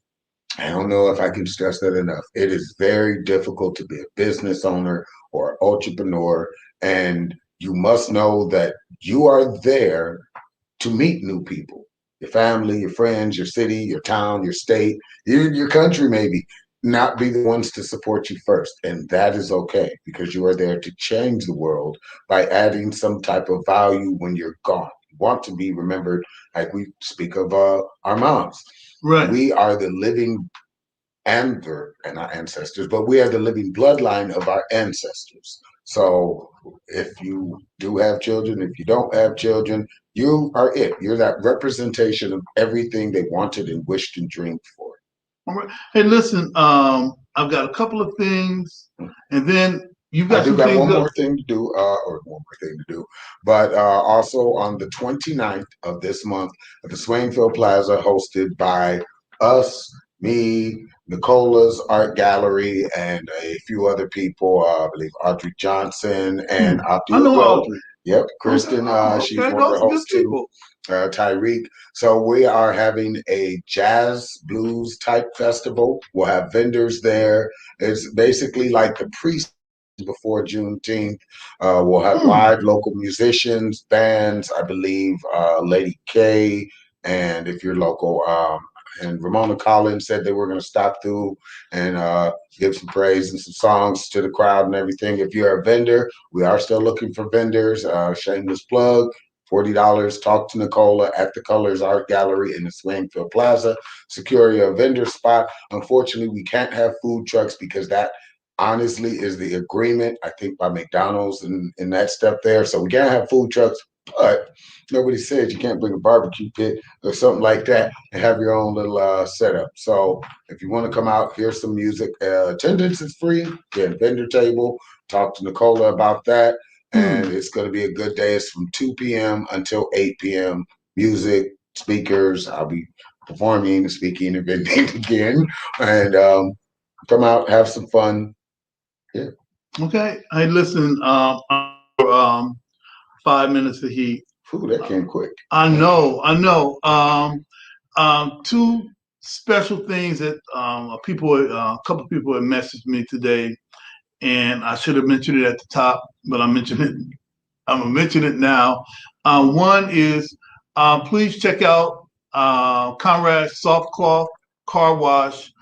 B: I don't know if I can stress that enough. It is very difficult to be a business owner or entrepreneur, and you must know that you are there to meet new people, your family, your friends, your city, your town, your state, even your country, maybe not be the ones to support you first. And that is okay, because you are there to change the world by adding some type of value when you're gone. You want to be remembered, like we speak of our moms.
A: Right.
B: We are the living and our ancestors, but we are the living bloodline of our ancestors. So if you do have children, if you don't have children, you are it. You're that representation of everything they wanted and wished and dreamed for.
A: All right. Hey, listen, I've got a couple of things, and then you've got
B: I do
A: some
B: got
A: things
B: one
A: up.
B: more thing to do, or one more thing to do, but also on the 29th of this month at the Swainfield Plaza, hosted by us, me, Nicola's Art Gallery, and a few other people. I believe Audrey Johnson and
A: I
B: Optio
A: know
B: Glow.
A: Audrey.
B: Yep, Kristen, she's
A: Okay,
B: one of
A: those
B: the
A: are good
B: hosts too.
A: people.
B: Tyreek. So we are having a jazz blues type festival. We'll have vendors there. It's basically like the pre before Juneteenth. We'll have live local musicians, bands, I believe Lady K, and if you're local, and Ramona Collins said they were going to stop through and give some praise and some songs to the crowd and everything. If you're a vendor, we are still looking for vendors. Shameless plug. $40. Talk to Nicola at the Colors Art Gallery in the Swainfield Plaza. Secure your vendor spot. Unfortunately, we can't have food trucks because that honestly is the agreement, I think, by McDonald's and that stuff there. So we can't have food trucks, but nobody says you can't bring a barbecue pit or something like that and have your own little setup. So if you want to come out, hear some music. Attendance is free. Again, vendor table. Talk to Nicola about that. And it's going to be a good day. It's from 2 p.m. until 8 p.m. Music, speakers. I'll be performing, speaking, and vending again. And come out, have some fun. Yeah.
A: Okay. Hey, listen, 5 minutes of heat.
B: Ooh, that came quick.
A: I know. Two special things that a couple of people have messaged me today, and I should have mentioned it at the top, but I'm gonna mention it now. One is please check out Conrad's Soft Cloth Car Wash.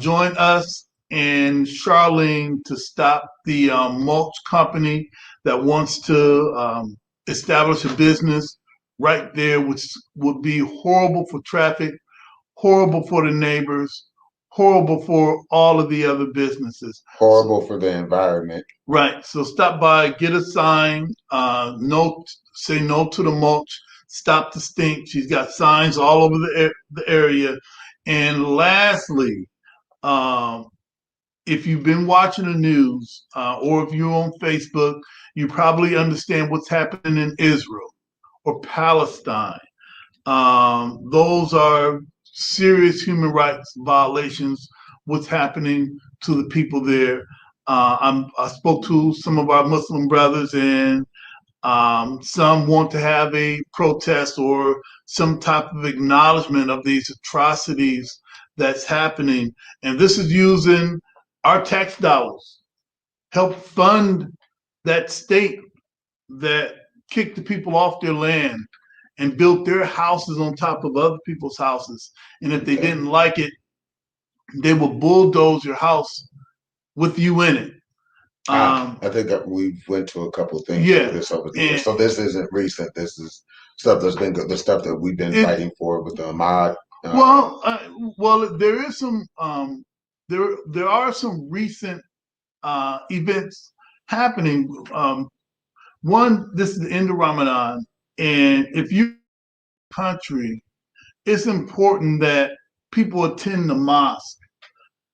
A: Join us and Charlene to stop the mulch company that wants to establish a business right there, which would be horrible for traffic, horrible for the neighbors, horrible for all of the other businesses.
B: Horrible for the environment.
A: Right. So stop by, get a sign, say no to the mulch, stop the stink. She's got signs all over the area. And lastly, um, if you've been watching the news or if you're on Facebook, you probably understand what's happening in Israel or Palestine. Those are serious human rights violations. What's happening to the people there? I spoke to some of our Muslim brothers, and Some want to have a protest or some type of acknowledgement of these atrocities that's happening. And this is using our tax dollars, help fund that state that kicked the people off their land and built their houses on top of other people's houses. And if they didn't like it, they will bulldoze your house with you in it.
B: I think that we went to a couple of things
A: Yeah,
B: this over the years. So this isn't recent. This is stuff that's been good. The stuff that we've been fighting for with the Ahmad.
A: Well, there is some. There are some recent events happening. One, this is the end of Ramadan, and if you country, it's important that people attend the mosque.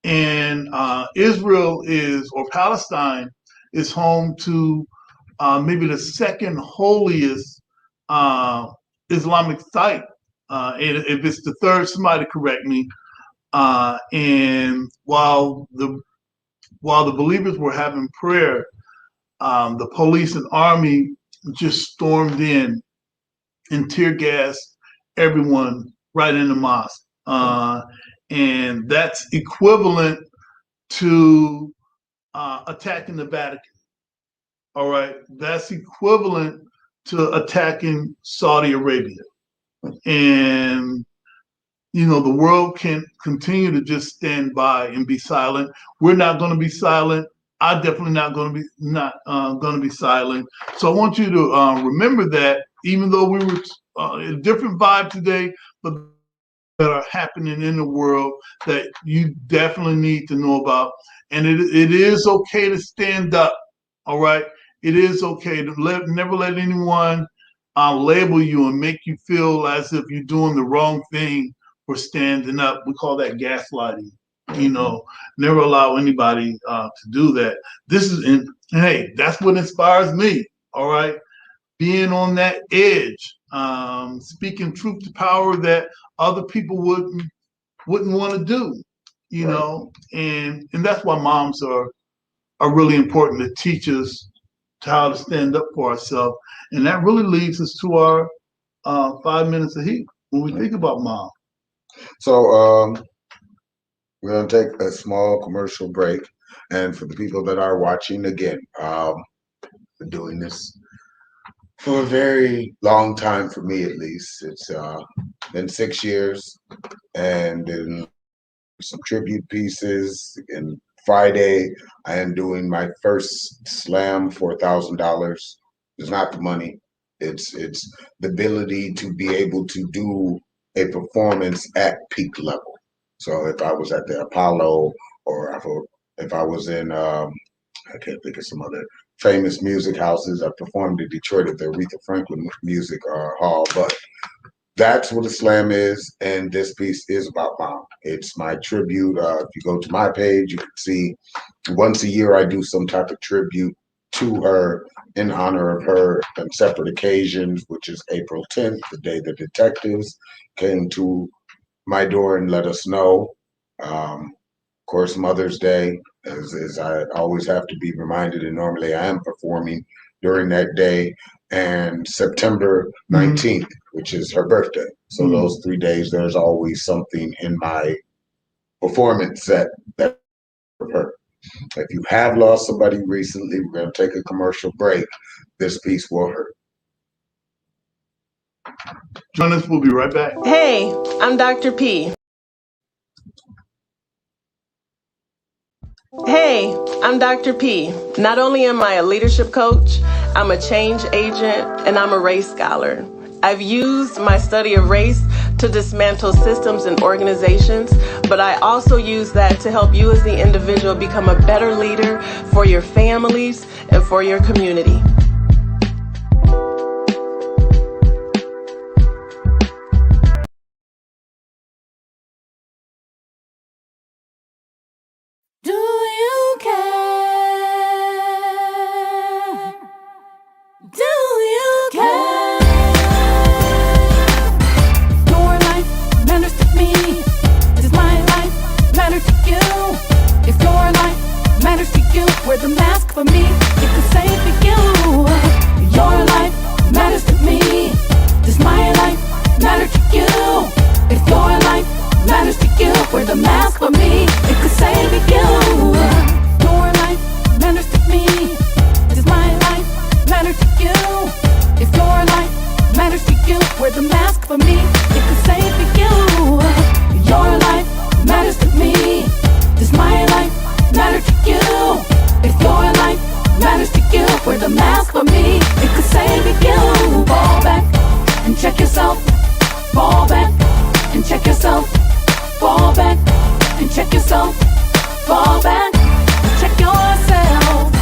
A: And Israel or Palestine is home to maybe the second holiest Islamic site. And if it's the third, somebody correct me. And while the believers were having prayer, the police and army just stormed in and tear gassed everyone right in the mosque. And that's equivalent to attacking the Vatican. All right, that's equivalent to attacking Saudi Arabia. And the world can't continue to just stand by and be silent. We're not going to be silent. I'm definitely not going to be silent. So I want you to remember that, even though we were in a different vibe today, but that are happening in the world that you definitely need to know about. And it is okay to stand up. All right, it is okay to never let anyone label you and make you feel as if you're doing the wrong thing for standing up. We call that gaslighting. Never allow anybody to do that. Hey, that's what inspires me. All right, being on that edge, speaking truth to power that other people wouldn't want to do. And that's why moms are really important to teach us how to stand up for ourselves. And that really leads us to our 5 minutes of heat when we think about mom.
B: So we're going to take a small commercial break. And for the people that are watching, again, been doing this for a very long time, for me at least. It's been 6 years, and then some tribute pieces. And Friday, I am doing my first slam for $1,000. It's not the money. It's the ability to be able to do a performance at peak level. So if I was at the Apollo, or if I was in, I can't think of some other famous music houses. I performed in Detroit at the Aretha Franklin Music Hall, but that's what a slam is, and this piece is about mom. It's my tribute. If you go to my page, you can see once a year I do some type of tribute to her in honor of her on separate occasions, which is April 10th, the day the detectives came to my door and let us know. Of course, Mother's Day, as I always have to be reminded, and normally I am performing during that day, and September 19th, which is her birthday. So those 3 days, there's always something in my performance set that for her. If you have lost somebody recently, we're going to take a commercial break. This piece will hurt.
A: Join us. We'll be right back.
E: Hey, I'm Dr. P. Hey, I'm Dr. P. Not only am I a leadership coach, I'm a change agent, and I'm a race scholar. I've used my study of race to dismantle systems and organizations, but I also use that to help you as the individual become a better leader for your families and for your community.
F: Do you care? Do you care? Your life matters to me. Does my life matter to you? If your life matters to you, wear the mask for me. It's the same for you. Wear the mask for me, it could save you. Your life matters to me. Does my life matter to you? If your life matters to you, wear the mask for me, it could save you. Fall back and check yourself. Fall back and check yourself. Fall back and check yourself. Fall back and check yourself.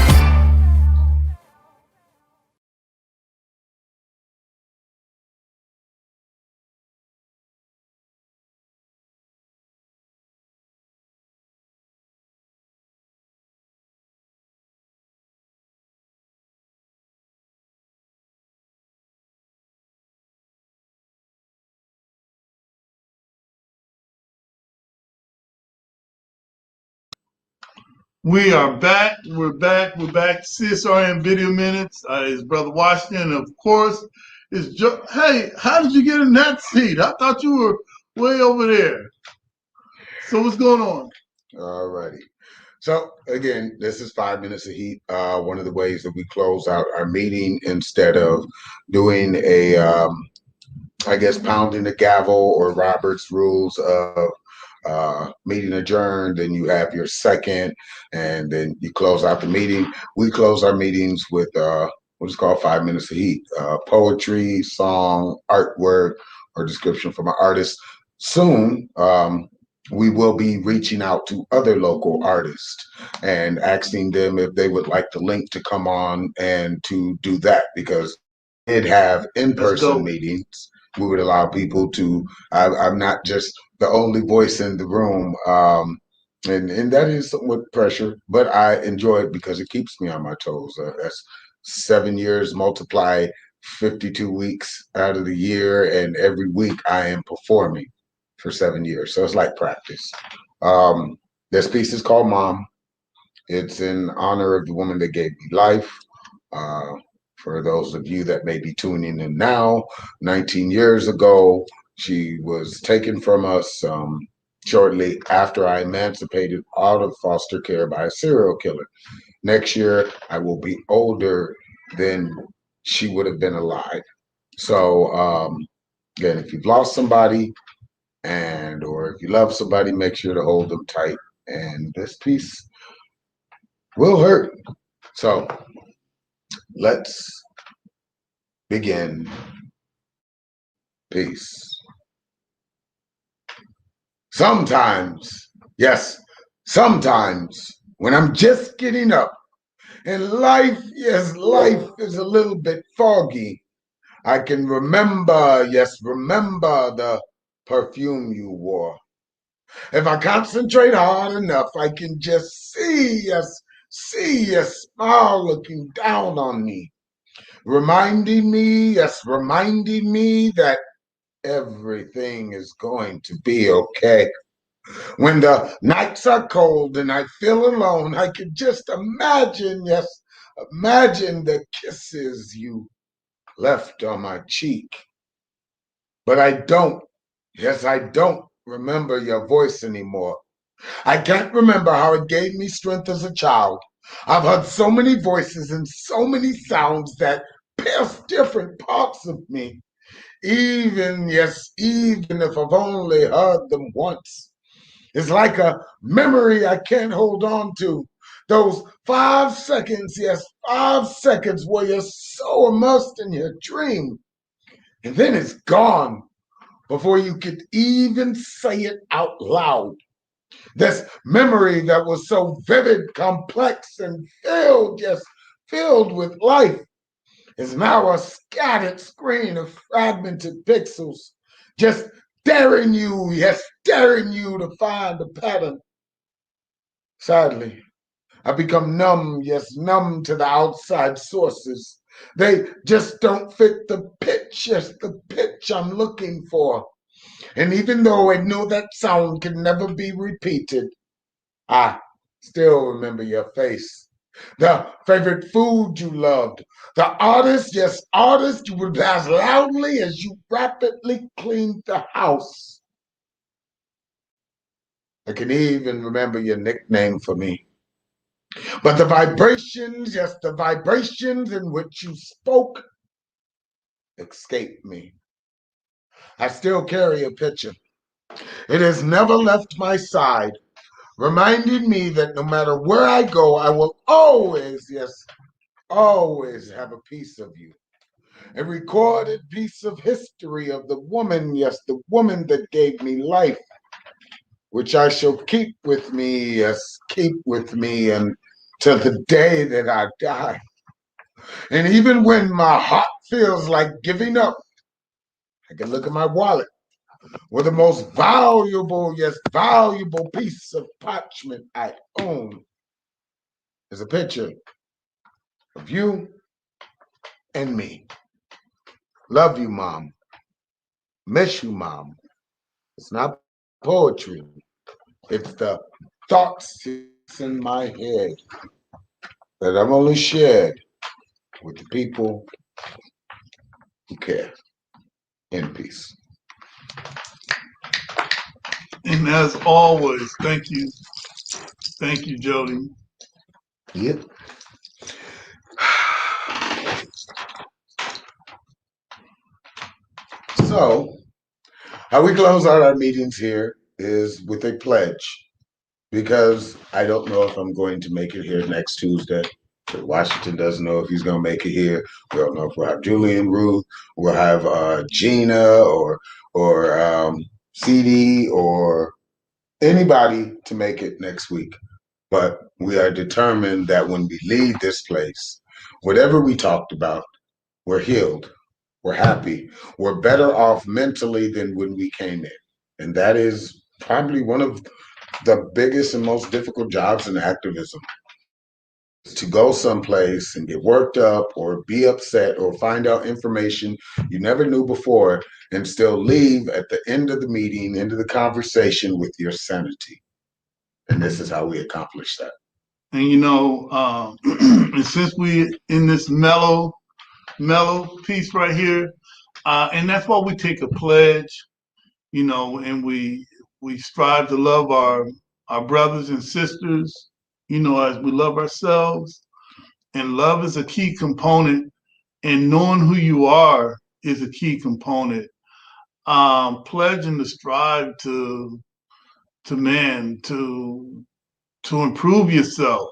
A: We are back. We're back. We're back. CSRN Video Minutes. It's Brother Washington. Of course, it's Hey, how did you get in that seat? I thought you were way over there. So what's going on?
B: All righty. So again, this is 5 minutes of heat. One of the ways that we close out our meeting, instead of doing a, I guess, pounding the gavel or Robert's rules of meeting adjourned, then you have your second, and then you close out the meeting. We close our meetings with what is called 5 minutes of heat: poetry, song, artwork, or description from an artist. Soon, we will be reaching out to other local artists and asking them if they would like the link to come on and to do that, because it have in-person meetings. We would allow people to, I'm not just the only voice in the room, and that is somewhat pressure, but I enjoy it because it keeps me on my toes. That's 7 years, multiply 52 weeks out of the year, and every week I am performing for 7 years. So it's like practice. This piece is called Mom. It's in honor of the woman that gave me life. For those of you that may be tuning in now, 19 years ago, she was taken from us shortly after I emancipated out of foster care by a serial killer. Next year, I will be older than she would have been alive. So, again, if you've lost somebody, or if you love somebody, make sure to hold them tight. And this piece will hurt. So let's begin. Peace. Sometimes, yes, sometimes when I'm just getting up and life is a little bit foggy, I can remember the perfume you wore. If I concentrate hard enough, I can just see your smile looking down on me, reminding me that everything is going to be okay. When the nights are cold and I feel alone, I can just imagine the kisses you left on my cheek. But I don't remember your voice anymore. I can't remember how it gave me strength as a child. I've heard so many voices and so many sounds that pierce different parts of me. Even if I've only heard them once. It's like a memory I can't hold on to. Those 5 seconds, 5 seconds where you're so immersed in your dream. And then it's gone before you could even say it out loud. This memory that was so vivid, complex, and filled with life is now a scattered screen of fragmented pixels, just daring you to find a pattern. Sadly, I've become numb to the outside sources. They just don't fit the pitch I'm looking for. And even though I know that sound can never be repeated, I still remember your face. The favorite food you loved. The artist you would pass loudly as you rapidly cleaned the house. I can even remember your nickname for me. But the vibrations in which you spoke escaped me. I still carry a picture. It has never left my side, reminding me that no matter where I go, I will always, yes, always have a piece of you. A recorded piece of history of the woman, yes, the woman that gave me life, which I shall keep with me, yes, keep with me until the day that I die. And even when my heart feels like giving up, I can look at my wallet where the most valuable, yes, valuable piece of parchment I own is a picture of you and me. Love you, Mom. Miss you, Mom. It's not poetry. It's the thoughts in my head that I've only shared with the people who care. In peace.
A: And as always, thank you. Thank you, Jody.
B: Yep. So, how we close out our meetings here is with a pledge, because I don't know if I'm going to make it here next Tuesday. Washington doesn't know if he's going to make it here. We don't know if we'll have Julian, Ruth, we'll have Gina or CD or anybody to make it next week. But we are determined that when we leave this place, whatever we talked about, we're healed, we're happy, we're better off mentally than when we came in. And that is probably one of the biggest and most difficult jobs in activism. To go someplace and get worked up or be upset or find out information you never knew before and still leave at the end of the meeting, end of the conversation with your sanity. And this is how we accomplish that.
A: And and since we in this mellow piece right here, and that's why we take a pledge, and we strive to love our brothers and sisters, as we love ourselves. And love is a key component, and knowing who you are is a key component. Pledging to strive to improve yourself,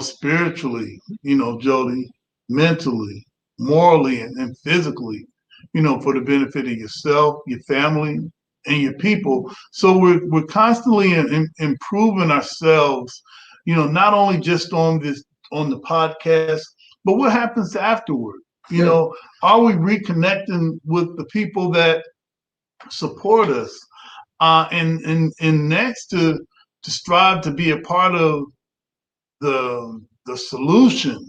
A: spiritually, Jody, mentally, morally, and physically, for the benefit of yourself, your family, and your people. So we're constantly improving ourselves, not only just on the podcast, but what happens afterward? Are we reconnecting with the people that support us? And next to strive to be a part of the solution,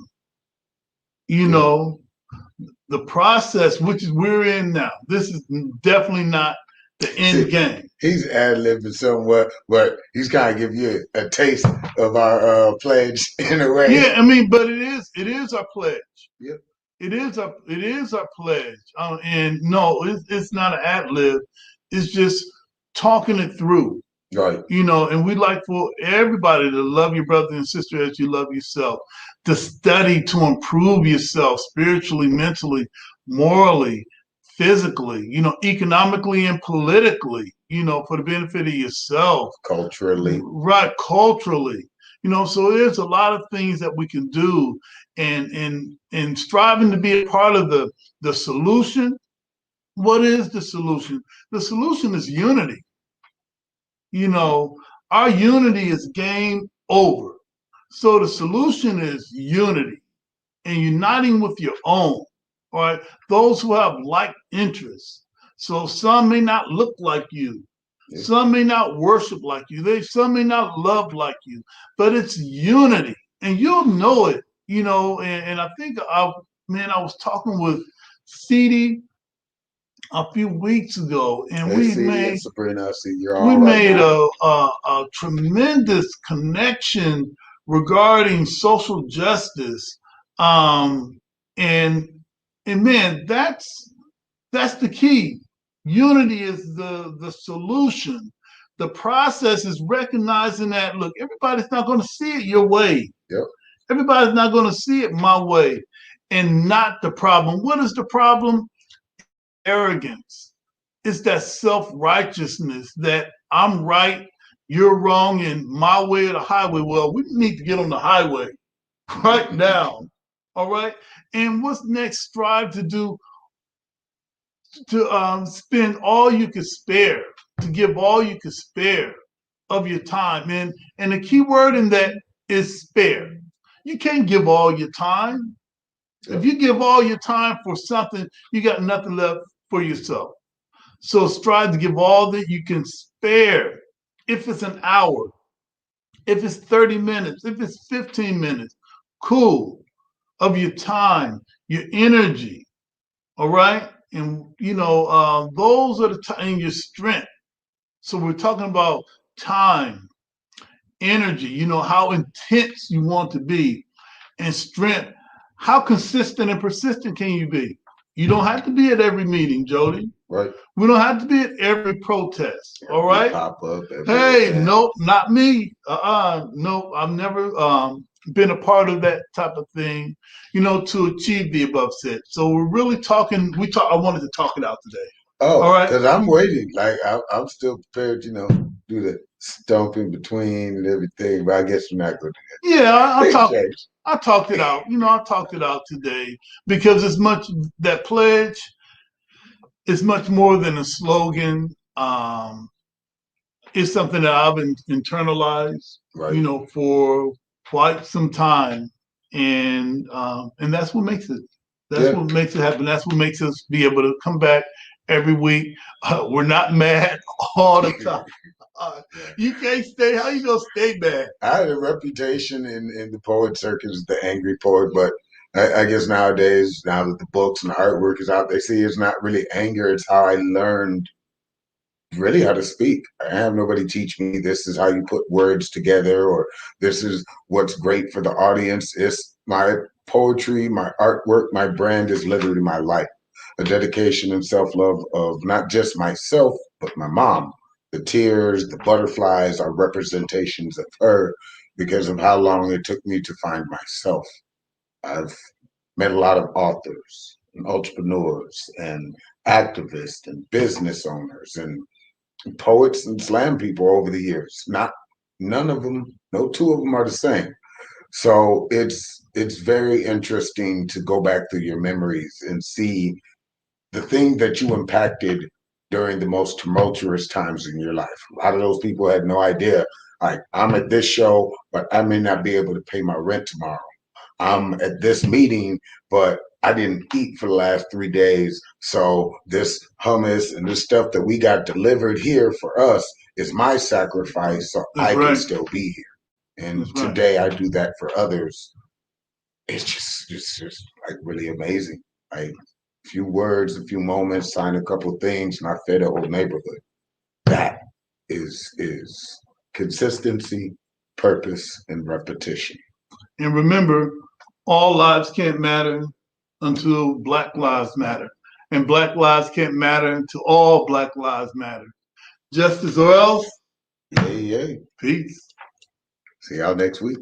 A: the process, which is we're in now. This is definitely not the end game.
B: He's ad-libbing somewhat, but he's kind of giving you a taste of our pledge in a way.
A: Yeah, but it is our pledge. Yep. It is our pledge. And no, it's not an ad-lib. It's just talking it through.
B: Right.
A: And we'd like for everybody to love your brother and sister as you love yourself, to study to improve yourself spiritually, mentally, morally, physically, economically and politically, for the benefit of yourself.
B: Culturally.
A: Right, culturally. So there's a lot of things that we can do, and striving to be a part of the solution. What is the solution? The solution is unity. Our unity is game over. So the solution is unity and uniting with your own, right? Those who have like interests. So some may not look like you. Yeah. Some may not worship like you. Some may not love like you, but it's unity, and you'll know it, and I think I was talking with CD a few weeks ago, and we made a tremendous connection regarding social justice, and man, that's the key. Unity is the solution. The process is recognizing that, look, everybody's not going to see it your way.
B: Yep.
A: Everybody's not going to see it my way, and not the problem. What is the problem? Arrogance. it's that self-righteousness that I'm right, you're wrong, and my way or the highway. Well, we need to get on the highway right now. All right. And what's next? Strive to do to spend all you can spare, to give all you can spare of your time. And the key word in that is spare. You can't give all your time. If you give all your time for something, you got nothing left for yourself. So strive to give all that you can spare. If it's an hour, if it's 30 minutes, if it's 15 minutes, cool, of your time, your energy, all right? And, those are the time, and your strength. So we're talking about time, energy, how intense you want to be, and strength. How consistent and persistent can you be? You don't have to be at every meeting, Jody.
B: Right.
A: We don't have to be at every protest. All right.
B: Pop up.
A: Hey, nope, not me. Nope. I've never been a part of that type of thing, to achieve the above said. So we're really talking. I wanted to talk it out today.
B: Oh,
A: all right.
B: Because I'm waiting. Like I'm still prepared, do the stomp in between and everything. But I guess we're not going to do that.
A: Yeah, I talked it out. I talked it out today because that pledge is much more than a slogan. It's something that I've internalized,
B: Right.
A: For quite some time, and that's what makes it. That's what makes it happen. That's what makes us be able to come back every week. We're not mad all the time. You can't stay. How you gonna stay mad?
B: I had a reputation in the poet circuit as the angry poet, but I guess nowadays, now that the books and the artwork is out, they see it's not really anger. It's how I learned really how to speak. I have nobody teach me this is how you put words together or this is what's great for the audience. It's my poetry, my artwork, my brand is literally my life. A dedication and self-love of not just myself, but my mom. The tears, the butterflies are representations of her because of how long it took me to find myself. I've met a lot of authors and entrepreneurs and activists and business owners and poets and slam people over the years. None of them, no two of them are the same. So it's very interesting to go back through your memories and see the thing that you impacted during the most tumultuous times in your life. A lot of those people had no idea. Like, I'm at this show, but I may not be able to pay my rent tomorrow. I'm at this meeting, but I didn't eat for the last 3 days. So this hummus and this stuff that we got delivered here for us is my sacrifice so
A: That's
B: I
A: right.
B: can still be here. And
A: That's right.
B: today I do that for others. It's just like really amazing. Like a few words, a few moments, sign a couple things, and I fed a whole neighborhood. That is consistency, purpose, and repetition.
A: And remember, all lives can't matter until Black Lives Matter. And Black lives can't matter until all Black lives matter. Justice or else.
B: Yay, yay.
A: Peace.
B: See y'all next week.